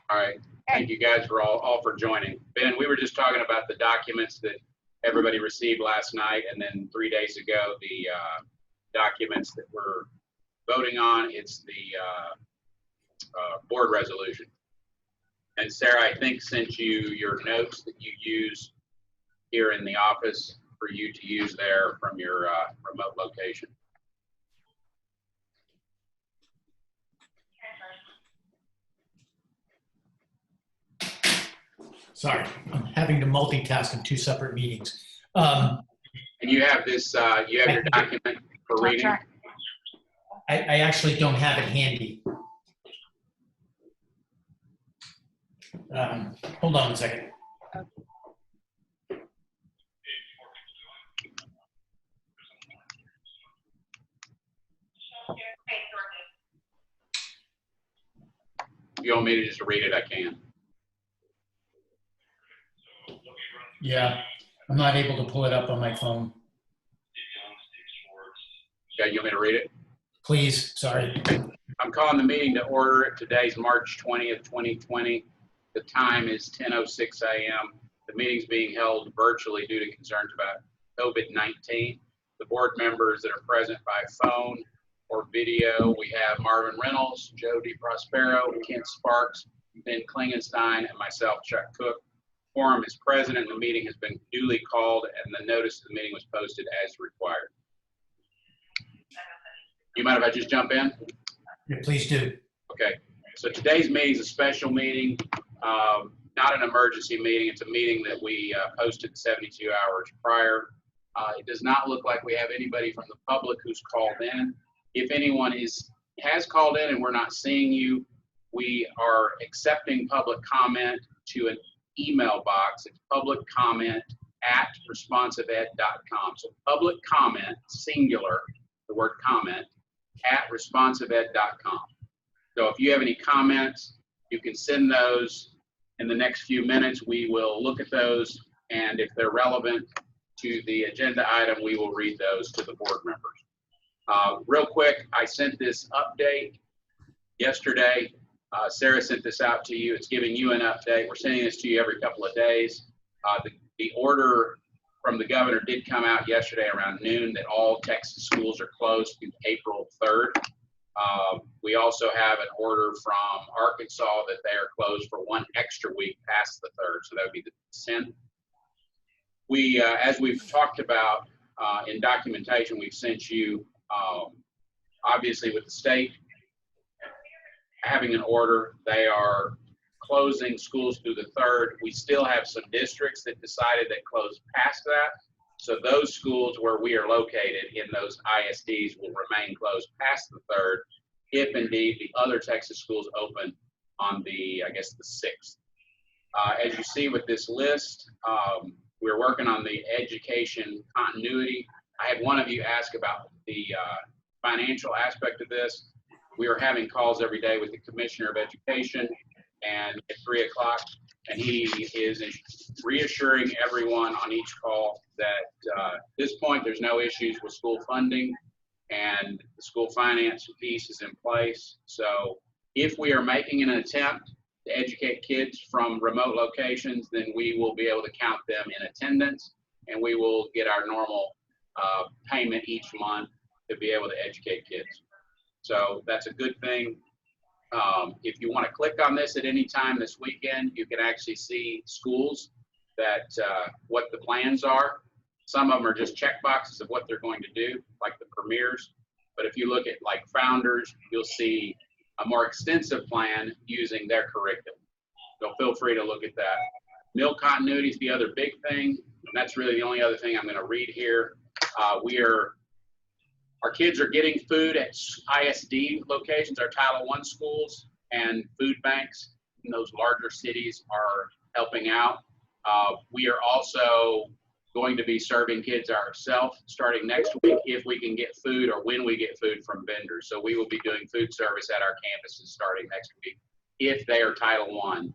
All right. Thank you guys for all for joining. Ben, we were just talking about the documents that everybody received last night, and then 3 days ago, the documents that we're voting on. It's the board resolution. And Sarah, I think, sent you your notes that you use here in the office for you to use there from your remote location. Sorry, I'm having to multitask in 2 separate meetings. And you have this, you have your document for reading? I actually don't have it handy. Hold on a second. If you want me to just read it, I can. Yeah, I'm not able to pull it up on my phone. Okay, you want me to read it? Please, sorry. I'm calling the meeting to order. Today's March 20th, 2020. The time is 10:06 a.m. The meeting's being held virtually due to concerns about COVID-19. The board members that are present by phone or video, we have Marvin Reynolds, Joe DeProspero, Kent Sparks, Ben Klingenstein, and myself, Chuck Cook. Quorum is present and the meeting has been duly called and the notice of the meeting was posted as required. You mind if I just jump in? Yeah, please do. Okay, so today's meeting is a special meeting, not an emergency meeting. It's a meeting that we posted 72 hours prior. It does not look like we have anybody from the public who's called in. If anyone has called in and we're not seeing you, we are accepting public comment to an email box. It's publiccomment@responsiveed.com. So public comment, singular, the word comment, @responsiveed.com. So if you have any comments, you can send those in the next few minutes. We will look at those, and if they're relevant to the agenda item, we will read those to the board members. Real quick, I sent this update yesterday. Sarah sent this out to you. It's giving you an update. We're sending this to you every couple of days. The order from the governor did come out yesterday around noon that all Texas schools are closed through April 3rd. We also have an order from Arkansas that they are closed for 1 extra week past the 3rd, so that would be the 10th. We, as we've talked about in documentation we've sent you, obviously with the state having an order, they are closing schools through the 3rd. We still have some districts that decided that closed past that. So those schools where we are located in those ISDs will remain closed past the 3rd, if indeed the other Texas schools open on the, I guess, the 6th. As you see with this list, we're working on the education continuity. I had one of you ask about the financial aspect of this. We are having calls every day with the Commissioner of Education and at 3 o'clock, and he is reassuring everyone on each call that at this point there's no issues with school funding and the school finance piece is in place. So if we are making an attempt to educate kids from remote locations, then we will be able to count them in attendance and we will get our normal payment each month to be able to educate kids. So that's a good thing. If you want to click on this at any time this weekend, you can actually see schools that what the plans are. Some of them are just check boxes of what they're going to do, like the premiers. But if you look at like Founders, you'll see a more extensive plan using their curriculum. So feel free to look at that. Meal continuity is the other big thing, and that's really the only other thing I'm going to read here. Our kids are getting food at ISD locations, our Title I schools, and food banks in those larger cities are helping out. We are also going to be serving kids ourselves starting next week if we can get food or when we get food from vendors. So we will be doing food service at our campuses starting next week if they are Title I.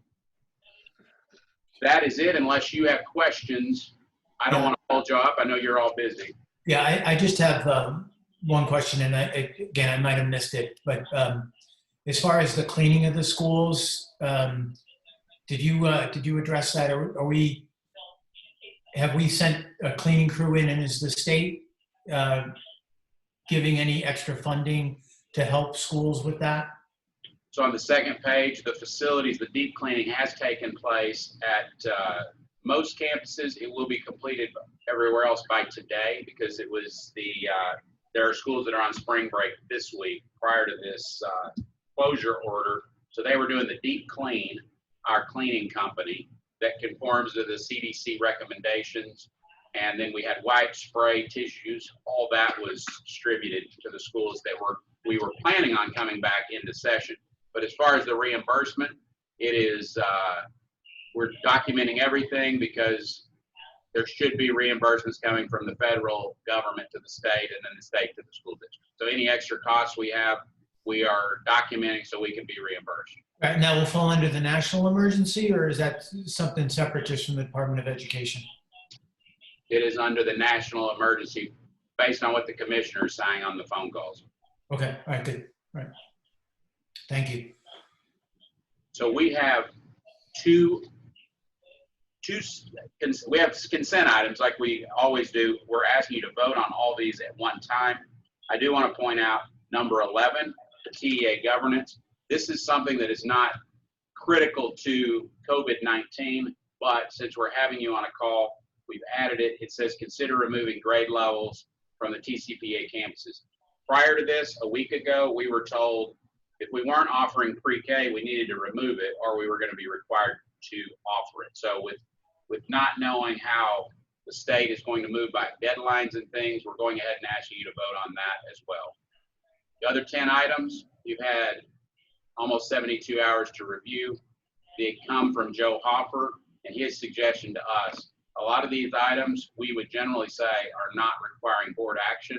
That is it, unless you have questions. I don't want to hold you up. I know you're all busy. Yeah, I just have one question, and again, I might have missed it, but As far as the cleaning of the schools, did you address that? Have we sent a cleaning crew in, and is the state giving any extra funding to help schools with that? So on the second page, the facilities, the deep cleaning has taken place at most campuses. It will be completed everywhere else by today because it was there are schools that are on spring break this week prior to this closure order. So they were doing the deep clean, our cleaning company that conforms to the CDC recommendations. And then we had wipes, spray, tissues, all that was distributed to the schools that we were planning on coming back into session. But as far as the reimbursement, it is, we're documenting everything because there should be reimbursements coming from the federal government to the state and then the state to the school district. So any extra costs we have, we are documenting so we can be reimbursed. Right, and that will fall under the national emergency, or is that something separate just from the Department of Education? It is under the national emergency based on what the commissioner is saying on the phone calls. Okay, all right, good. All right. Thank you. So we have we have consent items like we always do. We're asking you to vote on all these at one time. I do want to point out number 11, the TEA governance. This is something that is not critical to COVID-19, but since we're having you on a call, we've added it. It says consider removing grade levels from the TCPA campuses. Prior to this, a week ago, we were told if we weren't offering pre-K, we needed to remove it or we were going to be required to offer it. So with not knowing how the state is going to move by deadlines and things, we're going ahead and asking you to vote on that as well. The other 10 items, you've had almost 72 hours to review. They come from Joe Hoffer and his suggestion to us. A lot of these items we would generally say are not requiring board action,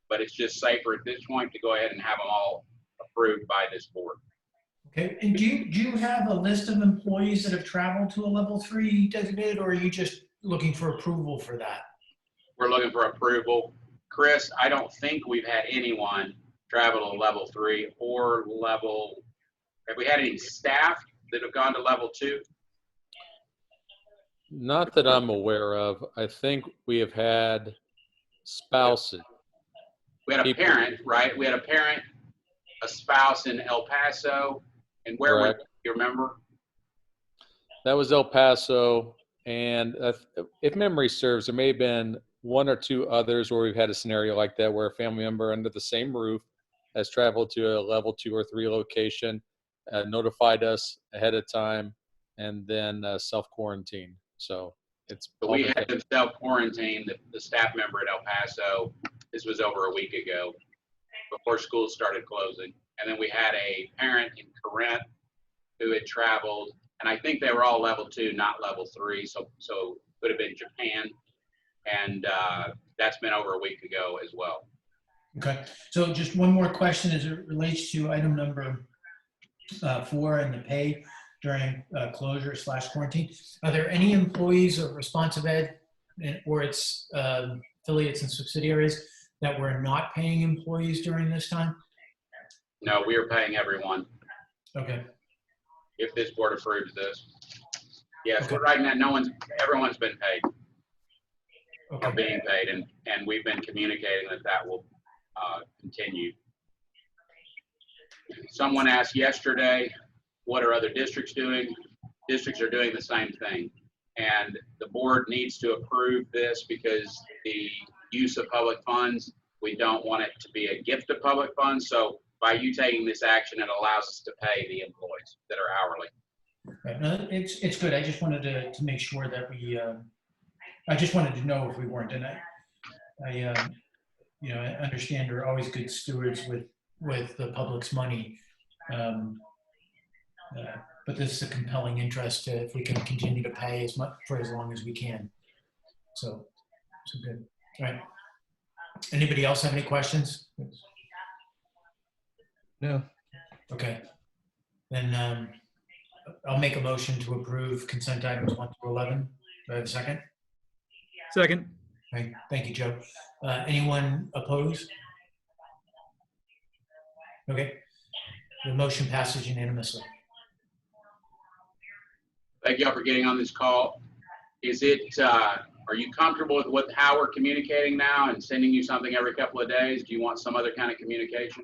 but it's just safer at this point to go ahead and have them all approved by this board. Okay, and do you have a list of employees that have traveled to a level 3 designated, or are you just looking for approval for that? We're looking for approval. Chris, I don't think we've had anyone travel to level 3 or level, have we had any staff that have gone to level 2? Not that I'm aware of. I think we have had spouses. We had a parent, right? We had a parent, a spouse in El Paso, and where were you, remember? That was El Paso, and if memory serves, there may have been one or two others where we've had a scenario like that where a family member under the same roof has traveled to a level 2 or 3 location, notified us ahead of time, and then self-quarantine. So it's. But we had them self-quarantine, the staff member at El Paso. This was over a week ago, before schools started closing. And then we had a parent in Corinth who had traveled, and I think they were all level 2, not level 3. So it could have been Japan, and that's been over a week ago as well. Okay, so just one more question as it relates to item number 4 and the pay during closure/quarantine. Are there any employees of ResponsiveEd or its affiliates and subsidiaries that were not paying employees during this time? No, we are paying everyone. Okay. If this board approves this. Yes, Okay. right now, everyone's been paid. Okay. Are being paid, and we've been communicating that will continue. Someone asked yesterday, what are other districts doing? Districts are doing the same thing. And the board needs to approve this because the use of public funds, we don't want it to be a gift of public funds. So by you taking this action, it allows us to pay the employees that are hourly. Right. No, it's good. I just wanted to make sure that we, I just wanted to know if we weren't. And I you know, I understand we're always good stewards with the public's money. But this is a compelling interest if we can continue to pay as much for as long as we can. So good. All right. Anybody else have any questions? No. Okay. Then I'll make a motion to approve consent items 1 through 11. Do I have a second? Second. Okay. Thank you, Joe. Anyone opposed? Okay. The motion passes unanimously. Thank y'all for getting on this call. Is it, are you comfortable with how we're communicating now and sending you something every couple of days? Do you want some other kind of communication?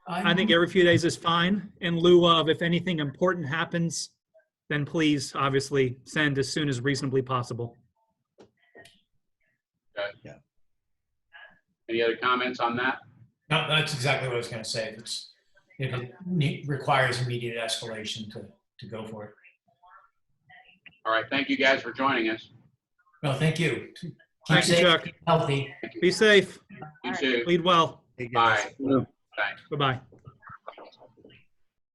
I think every few days is fine. In lieu of, if anything important happens, then please, obviously, send as soon as reasonably possible. Okay. Yeah. Any other comments on that? No, that's exactly what I was going to say. If it requires immediate escalation to go for it. All right. Thank you guys for joining us. Well, thank you. Keep Thank you, safe, Chuck. keep healthy. Be safe. You too. Lead well. Bye. Thanks. Bye-bye.